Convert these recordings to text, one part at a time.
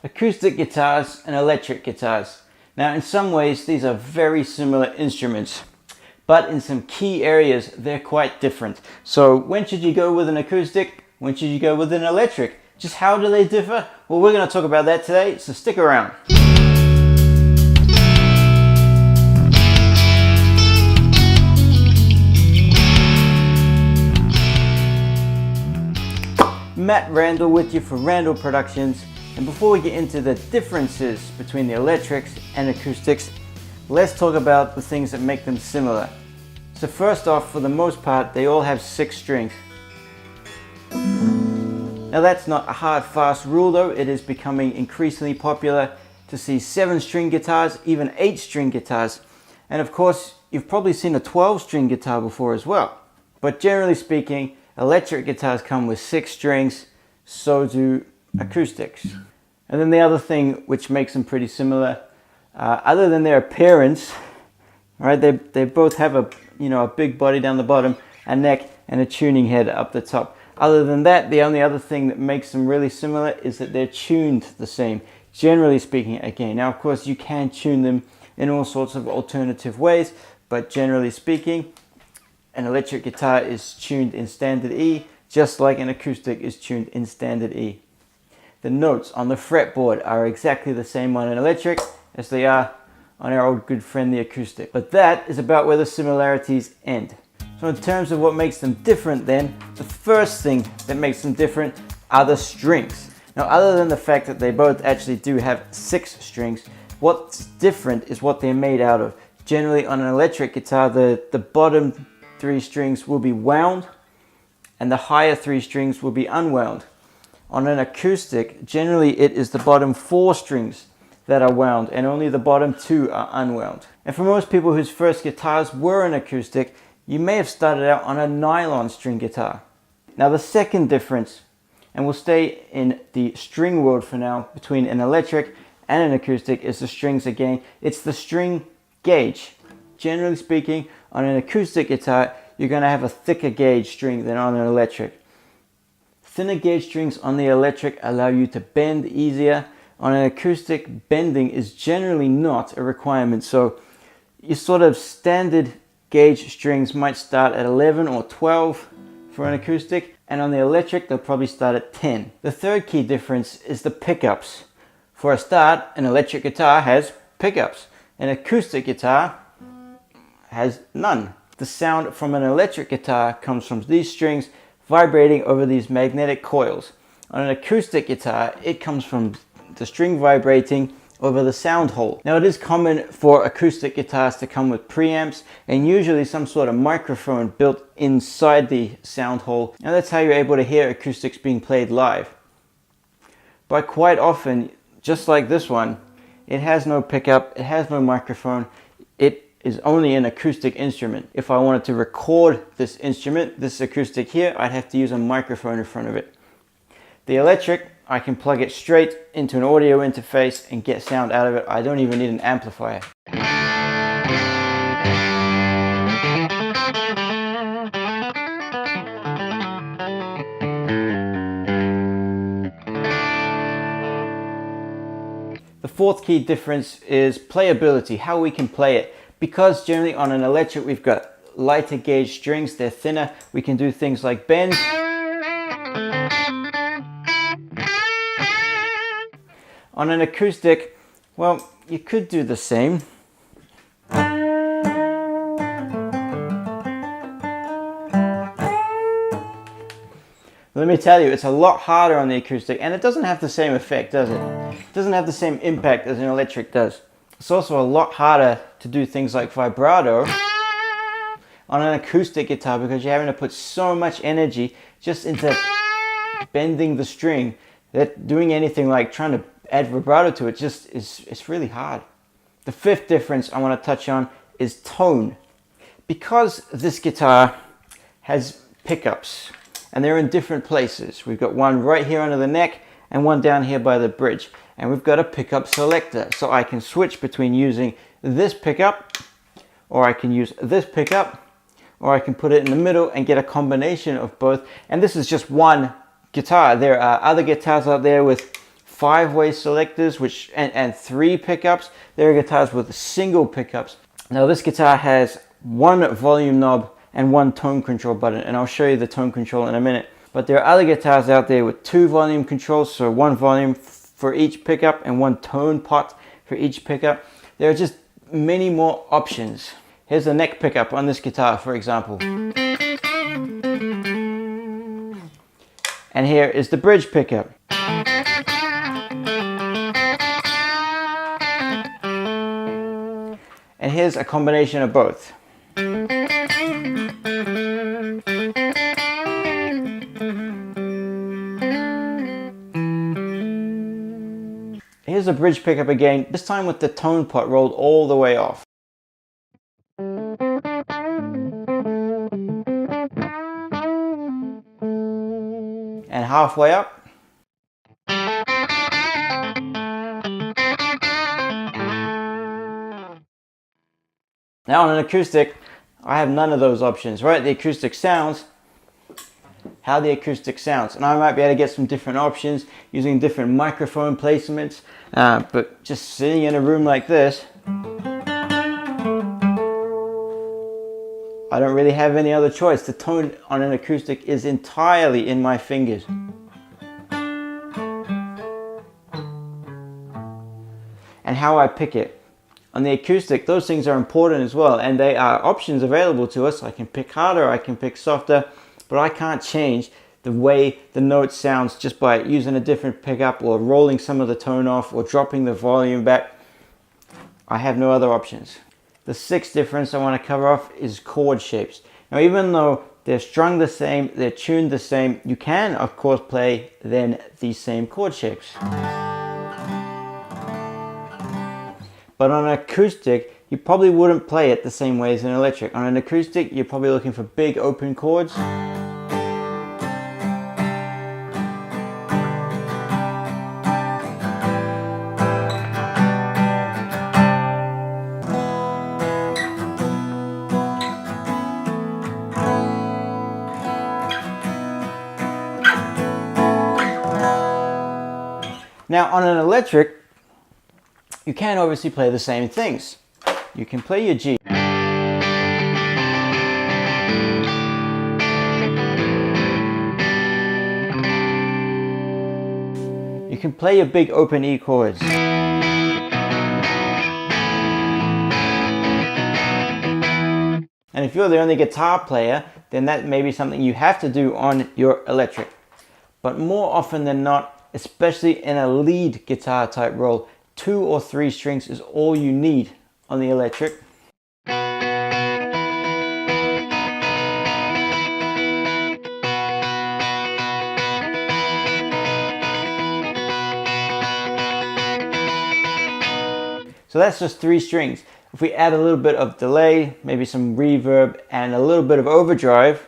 Acoustic guitars and electric guitars. Now in some ways these are very similar instruments, but in some key areas they're quite different. So when should you go with an acoustic? When should you go with an electric? Just how do they differ? Well, we're going to talk about that today, so stick around. Matt Randall with you for Randall Productions, and before we get into the differences between the electrics and acoustics, let's talk about the things that make them similar. So first off, for the most part, they all have 6 strings. Now that's not a hard fast rule though. It is becoming increasingly popular to see 7-string guitars, even 8-string guitars, and of course you've probably seen a 12-string guitar before as well. But generally speaking, electric guitars come with 6 strings, so do acoustics. And then the other thing which makes them pretty similar, other than their appearance, right? They both have a big body down the bottom, a neck, and a tuning head up the top. Other than that, the only other thing that makes them really similar is that they're tuned the same, generally speaking. Again, now of course you can tune them in all sorts of alternative ways, but generally speaking, an electric guitar is tuned in standard E, just like an acoustic is tuned in standard E. The notes on the fretboard are exactly the same on an electric as they are on our old good friend the acoustic. But that is about where the similarities end. So in terms of what makes them different then, the first thing that makes them different are the strings. Now other than the fact that they both actually do have 6 strings, what's different is what they're made out of. Generally on an electric guitar, the bottom 3 strings will be wound and the higher 3 strings will be unwound. On an acoustic, generally it is the bottom 4 strings that are wound and only the bottom 2 are unwound. And for most people whose first guitars were an acoustic, you may have started out on a nylon string guitar. Now the second difference, and we'll stay in the string world for now, between an electric and an acoustic, is the strings again. It's the string gauge. Generally speaking, on an acoustic guitar, you're going to have a thicker gauge string than on an electric. Thinner gauge strings on the electric allow you to bend easier. On an acoustic, bending is generally not a requirement. So your sort of standard gauge strings might start at 11 or 12 for an acoustic, and on the electric, they'll probably start at 10. The third key difference is the pickups. For a start, an electric guitar has pickups. An acoustic guitar has none. The sound from an electric guitar comes from these strings vibrating over these magnetic coils. On an acoustic guitar, it comes from the string vibrating over the sound hole. Now it is common for acoustic guitars to come with preamps and usually some sort of microphone built inside the sound hole, and that's how you're able to hear acoustics being played live. But quite often, just like this one, it has no pickup, it has no microphone, it is only an acoustic instrument. If I wanted to record this instrument, this acoustic here, I'd have to use a microphone in front of it. The electric, I can plug it straight into an audio interface and get sound out of it. I don't even need an amplifier. The fourth key difference is playability, how we can play it. Because generally on an electric we've got lighter gauge strings, they're thinner, we can do things like bend. On an acoustic, well, you could do the same. Let me tell you, it's a lot harder on the acoustic, and it doesn't have the same effect, does it? It doesn't have the same impact as an electric does. It's also a lot harder to do things like vibrato on an acoustic guitar because you're having to put so much energy just into bending the string that doing anything like trying to add vibrato to it it's really hard. The fifth difference I want to touch on is tone. Because this guitar has pickups and they're in different places. We've got one right here under the neck and one down here by the bridge. And we've got a pickup selector. So I can switch between using this pickup, or I can use this pickup, or I can put it in the middle and get a combination of both. And this is just one guitar. There are other guitars out there with 5-way selectors and 3 pickups. There are guitars with single pickups. Now this guitar has 1 volume knob and 1 tone control button, and I'll show you the tone control in a minute. But there are other guitars out there with 2 volume controls, so 1 volume for each pickup and 1 tone pot for each pickup. There are just many more options. Here's the neck pickup on this guitar, for example. And here is the bridge pickup. And here's a combination of both. Here's a bridge pickup again, this time with the tone pot rolled all the way off. And halfway up. Now on an acoustic, I have none of those options, right? The acoustic sounds how the acoustic sounds, and I might be able to get some different options using different microphone placements, but just sitting in a room like this, I don't really have any other choice. The tone on an acoustic is entirely in my fingers. And how I pick it. On the acoustic, those things are important as well, and they are options available to us. I can pick harder, I can pick softer, but I can't change the way the note sounds just by using a different pickup or rolling some of the tone off or dropping the volume back. I have no other options. The 6th difference I want to cover off is chord shapes. Now, even though they're strung the same, they're tuned the same, you can of course play then these same chord shapes. But on an acoustic, you probably wouldn't play it the same way as an electric. On an acoustic, you're probably looking for big open chords. Now on an electric, you can obviously play the same things. You can play your G. You can play your big open E chords. And if you're the only guitar player, then that may be something you have to do on your electric. But more often than not, especially in a lead guitar type role, 2 or 3 strings is all you need on the electric. So that's just 3 strings. If we add a little bit of delay, maybe some reverb and a little bit of overdrive,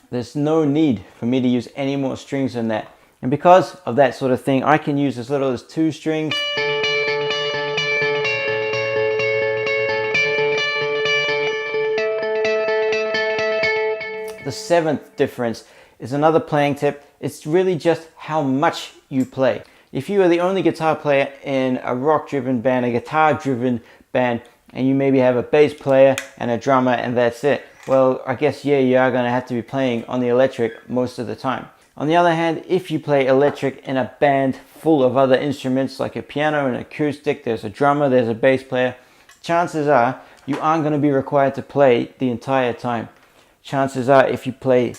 there's no need for me to use any more strings than that. And because of that sort of thing, I can use as little as 2 strings. The 7th difference is another playing tip. It's really just how much you play. If you are the only guitar player in a rock-driven band, a guitar-driven band, and you maybe have a bass player and a drummer and that's it, well, I guess, yeah, you are going to have to be playing on the electric most of the time. On the other hand, if you play electric in a band full of other instruments like a piano and acoustic, there's a drummer, there's a bass player, chances are you aren't going to be required to play the entire time. Chances are if you play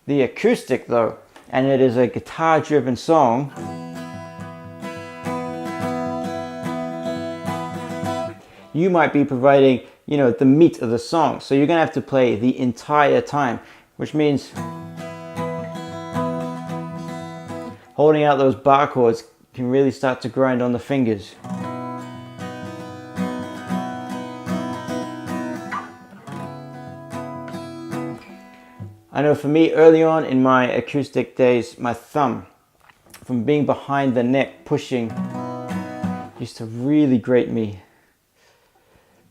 the acoustic though, and it is a guitar-driven song, you might be providing, you know, the meat of the song. So you're going to have to play the entire time, which means holding out those bar chords can really start to grind on the fingers. I know for me, early on in my acoustic days, my thumb, from being behind the neck pushing, used to really grate me.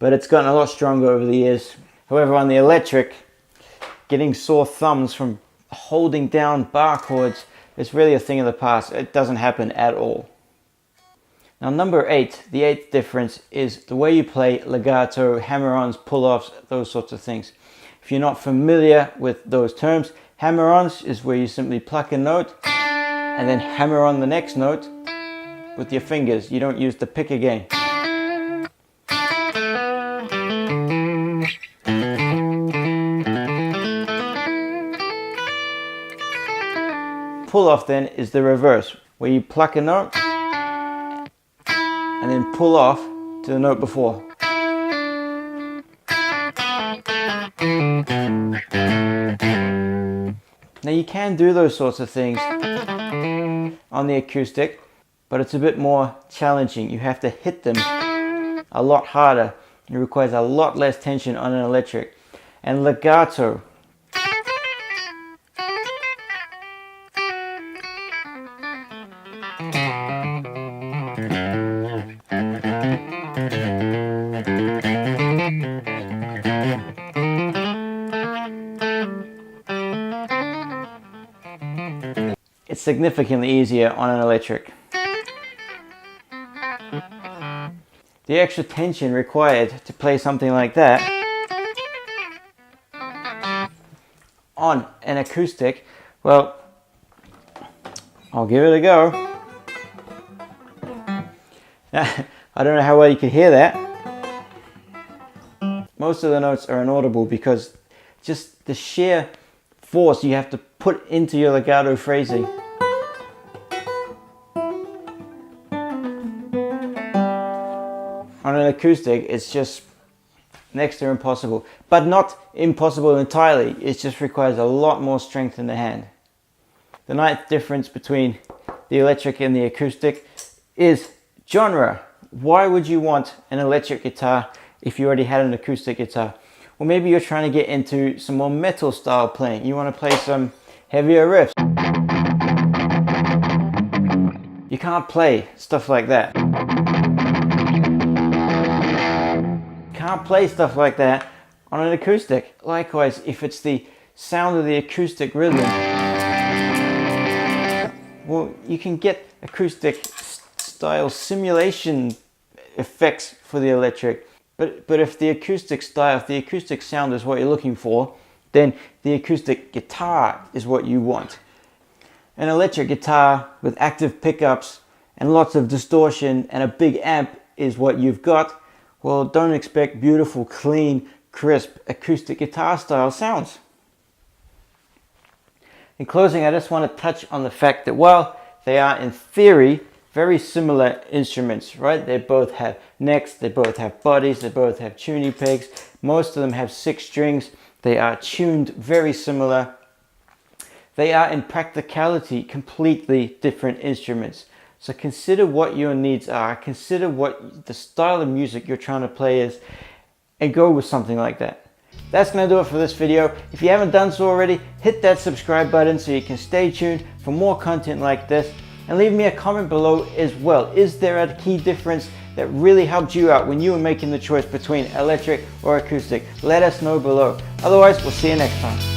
but it's gotten a lot stronger over the years. However, on the electric, getting sore thumbs from holding down bar chords is really a thing of the past. It doesn't happen at all. Now number 8, the 8th difference is the way you play legato, hammer-ons, pull-offs, those sorts of things. If you're not familiar with those terms, hammer-ons is where you simply pluck a note and then hammer on the next note with your fingers. You don't use the pick again. Pull-off then is the reverse, where you pluck a note and then pull off to the note before. Now you can do those sorts of things on the acoustic, but it's a bit more challenging. You have to hit them a lot harder. It requires a lot less tension on an electric. And legato, it's significantly easier on an electric. The extra tension required to play something like that on an acoustic, well, I'll give it a go. Now, I don't know how well you can hear that. Most of the notes are inaudible because just the sheer force you have to put into your legato phrasing. On an acoustic, it's just next to impossible, but not impossible entirely. It just requires a lot more strength in the hand. The 9th difference between the electric and the acoustic is genre. Why would you want an electric guitar if you already had an acoustic guitar? Well, maybe you're trying to get into some more metal style playing. You want to play some heavier riffs. You can't play stuff like that. Can't play stuff like that on an acoustic. Likewise, if it's the sound of the acoustic rhythm, well, you can get acoustic style simulation effects for the electric, but if the acoustic style, if the acoustic sound is what you're looking for, then the acoustic guitar is what you want. An electric guitar with active pickups and lots of distortion and a big amp is what you've got. Well, don't expect beautiful, clean, crisp acoustic guitar style sounds. In closing, I just want to touch on the fact that while they are in theory very similar instruments, right? They both have necks, they both have bodies, they both have tuning pegs. Most of them have 6 strings. They are tuned very similar. They are in practicality completely different instruments. So consider what your needs are, consider what the style of music you're trying to play is, and go with something like that. That's going to do it for this video. If you haven't done so already, hit that subscribe button so you can stay tuned for more content like this, and leave me a comment below as well. Is there a key difference that really helped you out when you were making the choice between electric or acoustic? Let us know below. Otherwise, we'll see you next time.